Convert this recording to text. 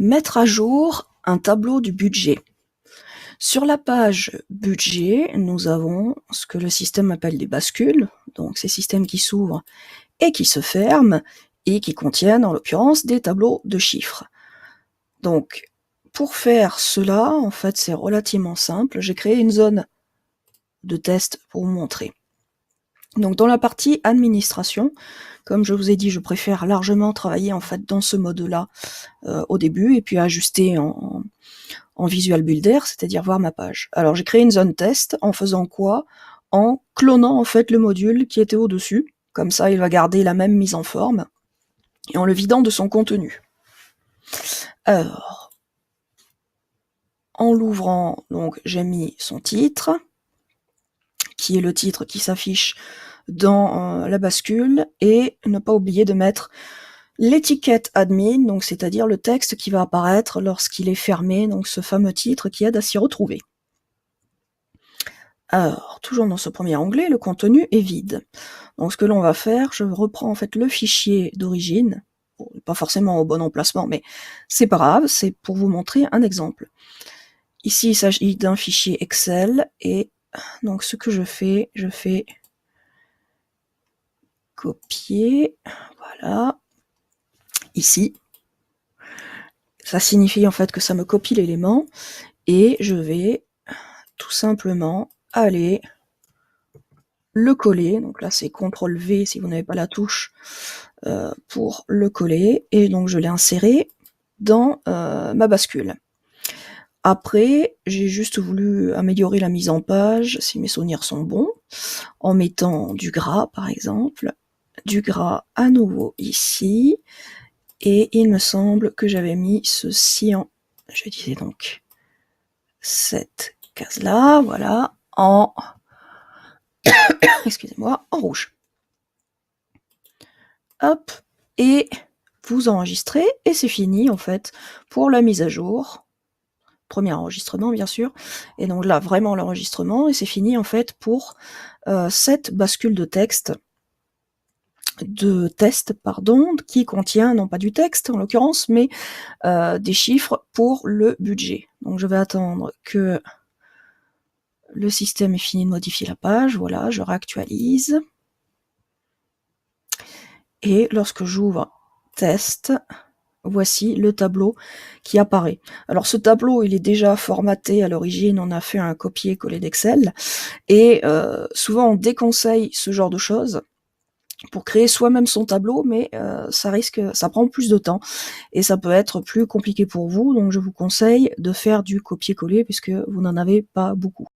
Mettre à jour un tableau du budget. Sur la page budget, nous avons ce que le système appelle des bascules, donc ces systèmes qui s'ouvrent et qui se ferment, et qui contiennent en l'occurrence des tableaux de chiffres. Donc, pour faire cela, en fait, c'est relativement simple. J'ai créé une zone de test pour vous montrer. Donc, dans la partie administration, comme je vous ai dit, je préfère largement travailler en fait dans ce mode-là au début, et puis ajuster en Visual Builder, c'est-à-dire voir ma page. Alors, j'ai créé une zone test en faisant quoi? En clonant en fait le module qui était au-dessus. Comme ça, il va garder la même mise en forme, et en le vidant de son contenu. Alors, en l'ouvrant, donc j'ai mis son titre, qui est le titre qui s'affiche dans la bascule, et ne pas oublier de mettre l'étiquette admin, donc c'est-à-dire le texte qui va apparaître lorsqu'il est fermé, donc ce fameux titre qui aide à s'y retrouver. Alors, toujours dans ce premier onglet, le contenu est vide. Donc ce que l'on va faire, je reprends en fait le fichier d'origine, bon, pas forcément au bon emplacement, mais c'est pas grave, c'est pour vous montrer un exemple. Ici, il s'agit d'un fichier Excel, et donc ce que je fais copier, voilà, ici. Ça signifie en fait que ça me copie l'élément, et je vais tout simplement aller le coller. Donc là c'est CTRL V si vous n'avez pas la touche pour le coller, et donc je l'ai inséré dans ma bascule. Après, j'ai juste voulu améliorer la mise en page, si mes souvenirs sont bons, en mettant du gras par exemple, du gras à nouveau ici, et il me semble que j'avais mis ceci en, je disais donc, cette case-là, voilà, en, excusez-moi, en rouge. Hop, et vous enregistrez, et c'est fini en fait pour la mise à jour. Premier enregistrement bien sûr, et donc là vraiment l'enregistrement, et c'est fini en fait pour cette bascule de test, qui contient non pas du texte en l'occurrence, mais des chiffres pour le budget. Donc je vais attendre que le système ait fini de modifier la page, voilà, je réactualise, et lorsque j'ouvre test, voici le tableau qui apparaît. Alors ce tableau, il est déjà formaté à l'origine, on a fait un copier-coller d'Excel, et souvent on déconseille ce genre de choses pour créer soi-même son tableau, mais ça prend plus de temps, et ça peut être plus compliqué pour vous, donc je vous conseille de faire du copier-coller puisque vous n'en avez pas beaucoup.